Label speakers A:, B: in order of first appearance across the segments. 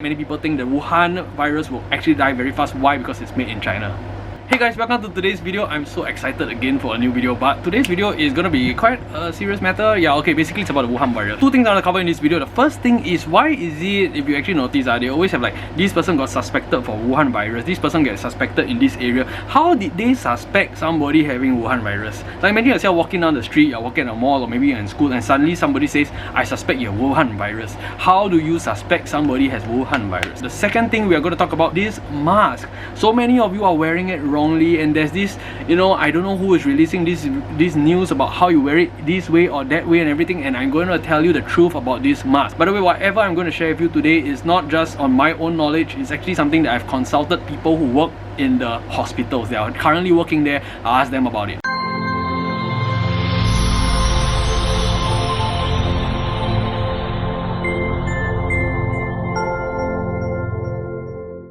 A: Many people think the Wuhan virus will actually die very fast. Why? Because it's made in China. Hey guys, welcome to today's video. I'm so excited again for a new video, but today's video is gonna be quite a serious matter. Yeah, okay, basically it's about the Wuhan virus. Two things I want to cover in this video. The first thing is, why is it, if you actually notice, they always have like, this person got suspected for Wuhan virus, this person gets suspected in this area. How did they suspect somebody having Wuhan virus? Like imagine yourself walking down the street, you're walking at a mall or maybe you're in school, and suddenly somebody says, I suspect you have Wuhan virus. How do you suspect somebody has Wuhan virus? The second thing we are going to talk about is mask. So many of you are wearing it wrongly, and there's this, I don't know who is releasing this news about how you wear it this way or that way and everything, and I'm going to tell you the truth about this mask. By the way, whatever I'm going to share with you today is not just on my own knowledge, it's actually something that I've consulted people who work in the hospitals. They are currently working there. I'll ask them about it.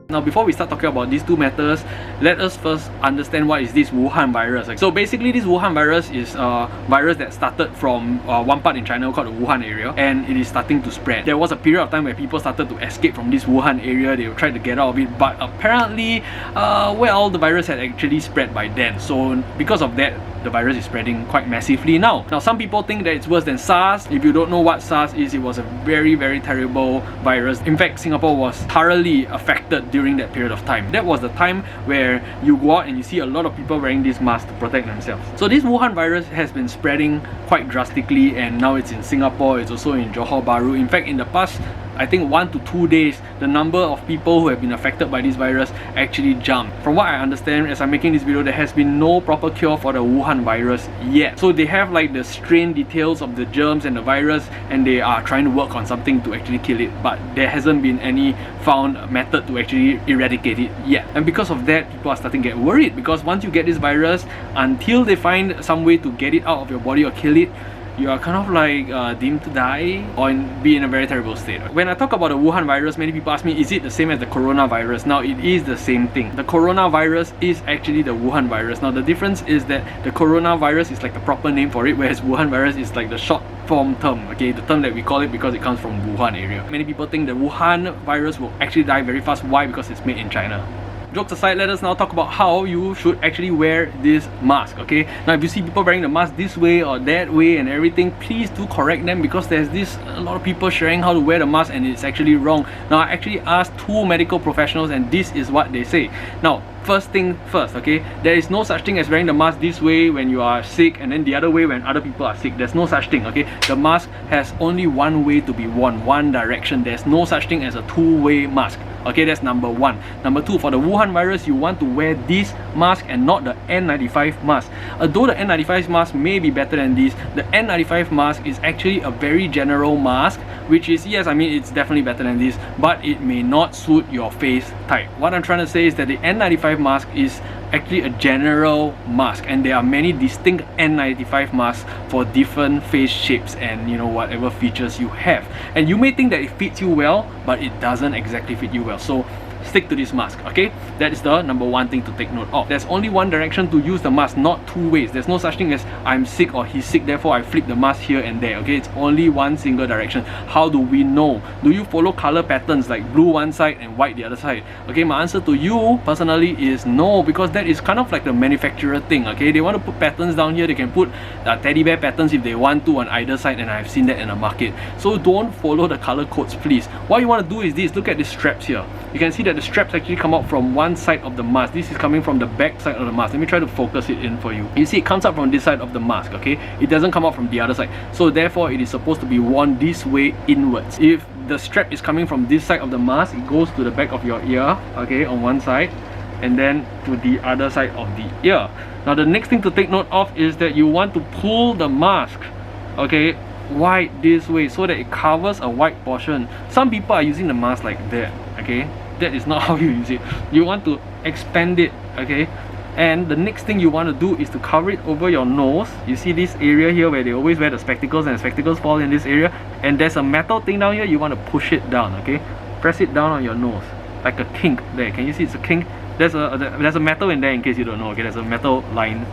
A: Now, before we start talking about these two matters, let us first understand what is this Wuhan virus. So basically, this Wuhan virus is a virus that started from one part in China called the Wuhan area, and it is starting to spread. There was a period of time where people started to escape from this Wuhan area. They tried to get out of it, but apparently, well, the virus had actually spread by then. So because of that, the virus is spreading quite massively now. Now, some people think that it's worse than SARS. If you don't know what SARS is, it was a very, very terrible virus. In fact, Singapore was thoroughly affected during that period of time. That was the time where you go out and you see a lot of people wearing these masks to protect themselves. So this Wuhan virus has been spreading quite drastically, and now it's in Singapore, it's also in Johor Bahru. In fact, in the past, I think 1 to 2 days, the number of people who have been affected by this virus actually jumped. From what I understand, as I'm making this video, there has been no proper cure for the Wuhan virus yet. So they have like the strain details of the germs and the virus, and they are trying to work on something to actually kill it, but there hasn't been any found method to actually eradicate it yet. And because of that, people are starting to get worried, because once you get this virus, until they find some way to get it out of your body or kill it, you are kind of like deemed to die or be in a very terrible state. When I talk about the Wuhan virus, many people ask me, is it the same as the coronavirus? Now, it is the same thing. The coronavirus is actually the Wuhan virus. Now, the difference is that the coronavirus is like the proper name for it, whereas Wuhan virus is like the short form term, okay, the term that we call it because it comes from Wuhan area. Many people think the Wuhan virus will actually die very fast. Why? Because it's made in China. Jokes aside, let us now talk about how you should actually wear this mask, okay? Now, if you see people wearing the mask this way or that way and everything, please do correct them, because there's a lot of people sharing how to wear the mask and it's actually wrong. Now, I actually asked 2 medical professionals and this is what they say. Now, first thing first, okay, there is no such thing as wearing the mask this way when you are sick and then the other way when other people are sick. There's no such thing, okay? The mask has only one way to be worn, one direction. There's no such thing as a two-way mask. Okay, that's number 1. Number 2, for the Wuhan virus, you want to wear this mask and not the N95 mask. Although the N95 mask may be better than this, the N95 mask is actually a very general mask, which is, yes, I mean, it's definitely better than this, but it may not suit your face type. What I'm trying to say is that the N95 mask is actually a general mask, and there are many distinct N95 masks for different face shapes and whatever features you have. And you may think that it fits you well, but it doesn't exactly fit you well. So stick to this mask, okay? That is the number 1 thing to take note of. There's only one direction to use the mask, not 2 ways. There's no such thing as I'm sick or he's sick, therefore I flip the mask here and there, okay? It's only one single direction. How do we know? Do you follow color patterns like blue one side and white the other side? Okay, my answer to you personally is no, because that is kind of like the manufacturer thing, okay? They want to put patterns down here. They can put teddy bear patterns if they want to on either side, and I've seen that in the market. So don't follow the color codes, please. What you want to do is this. Look at these straps here. You can see that the straps actually come out from one side of the mask. This is coming from the back side of the mask. Let me try to focus it in for you. You see, it comes out from this side of the mask, okay? It doesn't come out from the other side. So therefore, it is supposed to be worn this way inwards. If the strap is coming from this side of the mask, it goes to the back of your ear, okay, on one side, and then to the other side of the ear. Now, the next thing to take note of is that you want to pull the mask, okay, wide this way so that it covers a wide portion. Some people are using the mask like that, okay? That is not how you use it. You want to expand it, okay? And the next thing you want to do is to cover it over your nose. You see this area here where they always wear the spectacles, and the spectacles fall in this area, and there's a metal thing down here. You want to push it down, okay? Press it down on your nose like a kink there. Can you see it's a kink? There's a metal in there, in case you don't know, okay? There's a metal line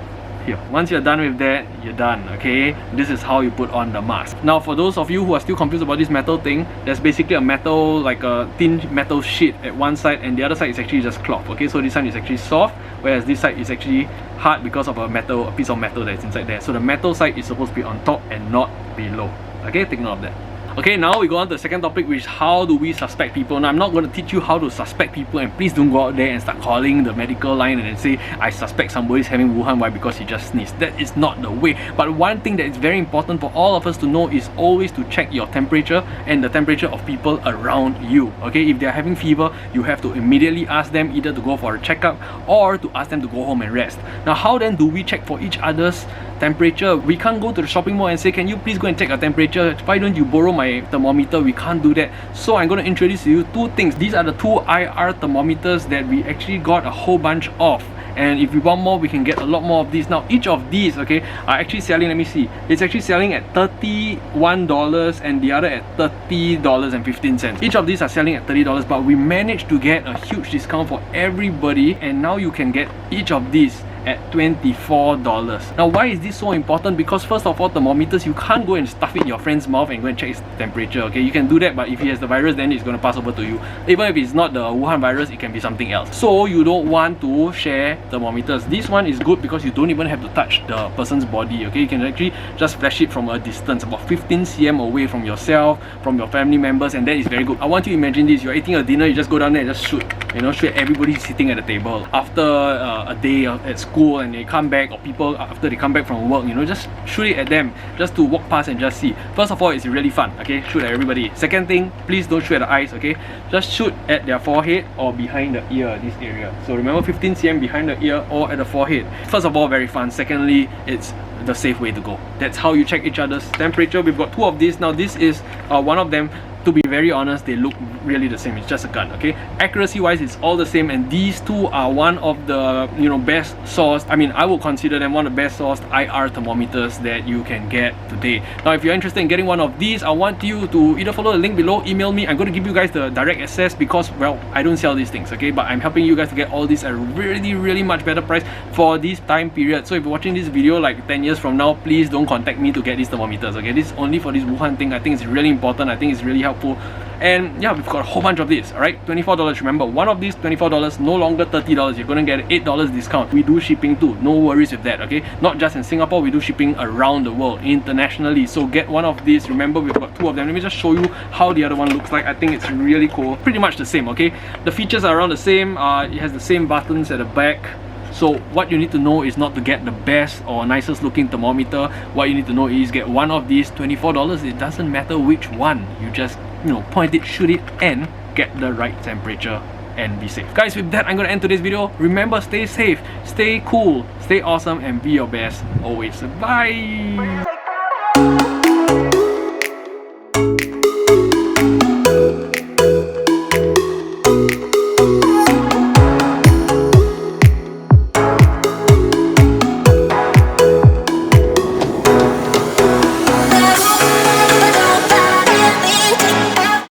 A: here. Once you're done with that, you're done, okay? This is how you put on the mask. Now, for those of you who are still confused about this metal thing, there's basically a metal, like a thin metal sheet at one side, and the other side is actually just cloth, okay? So this one is actually soft, whereas this side is actually hard because of a piece of metal that's inside there. So the metal side is supposed to be on top and not below, okay? Take note of that. Okay, now we go on to the second topic, which is how do we suspect people. Now, I'm not going to teach you how to suspect people, and please don't go out there and start calling the medical line and then say, I suspect somebody's having Wuhan. Why? Because he just sneezed. That is not the way. But one thing that is very important for all of us to know is always to check your temperature and the temperature of people around you. Okay, if they're having fever, you have to immediately ask them either to go for a checkup or to ask them to go home and rest. Now, how then do we check for each other's temperature? We can't go to the shopping mall and say, can you please go and check a temperature? Why don't you borrow my thermometer? We can't do that. So I'm going to introduce to you two things. These are the two IR thermometers that we actually got a whole bunch of. And if we want more, we can get a lot more of these. Now, each of these, okay, are actually selling, let me see, it's actually selling at $31 and the other at $30.15. Each of these are selling at $30, but we managed to get a huge discount for everybody, and now you can get each of these at $24. Now, why is this so important? Because first of all, thermometers, you can't go and stuff it in your friend's mouth and go and check his temperature, okay? You can do that, but if he has the virus, then it's going to pass over to you. Even if it's not the Wuhan virus, it can be something else. So you don't want to share thermometers. This one is good because you don't even have to touch the person's body, okay? You can actually just flash it from a distance, about 15 cm away from yourself, from your family members, and that is very good. I want you to imagine this. You're eating a dinner, you just go down there and just shoot, you know, shoot everybody sitting at the table. After a day at school, and they come back, or people after they come back from work, you know, just shoot it at them, just to walk past and just see. First of all, it's really fun, okay? Shoot at everybody. Second thing, please don't shoot at the eyes, okay? Just shoot at their forehead or behind the ear, this area. So remember, 15 cm behind the ear or at the forehead. First of all, very fun. Secondly, it's the safe way to go. That's how you check each other's temperature. We've got two of these. Now, this is one of them. To be very honest, they look really the same. It's just a gun, okay? Accuracy wise, it's all the same, and these two are one of the, you know, best sourced, I mean, I would consider them one of the best sourced IR thermometers that you can get today. Now, if you're interested in getting one of these, I want you to either follow the link below, email me. I'm going to give you guys the direct access because, well, I don't sell these things, okay? But I'm helping you guys to get all these at a really much better price for this time period. So if you're watching this video like 10 years from now, please don't contact me to get these thermometers, okay? This is only for this Wuhan thing. I think it's really important. I think it's really helpful. And yeah, we've got a whole bunch of these, alright? $24. Remember, one of these $24, no longer $30. You're going to get an $8 discount. We do shipping too, no worries with that, okay? Not just in Singapore, we do shipping around the world, internationally. So get one of these. Remember, we've got two of them. Let me just show you how the other one looks like. I think it's really cool. Pretty much the same, okay? The features are around the same. It has the same buttons at the back. So what you need to know is not to get the best or nicest looking thermometer. What you need to know is get one of these, $24. It doesn't matter which one. You just, you know, point it, shoot it, and get the right temperature and be safe. Guys, with that, I'm going to end today's video. Remember, stay safe, stay cool, stay awesome, and be your best always. Bye!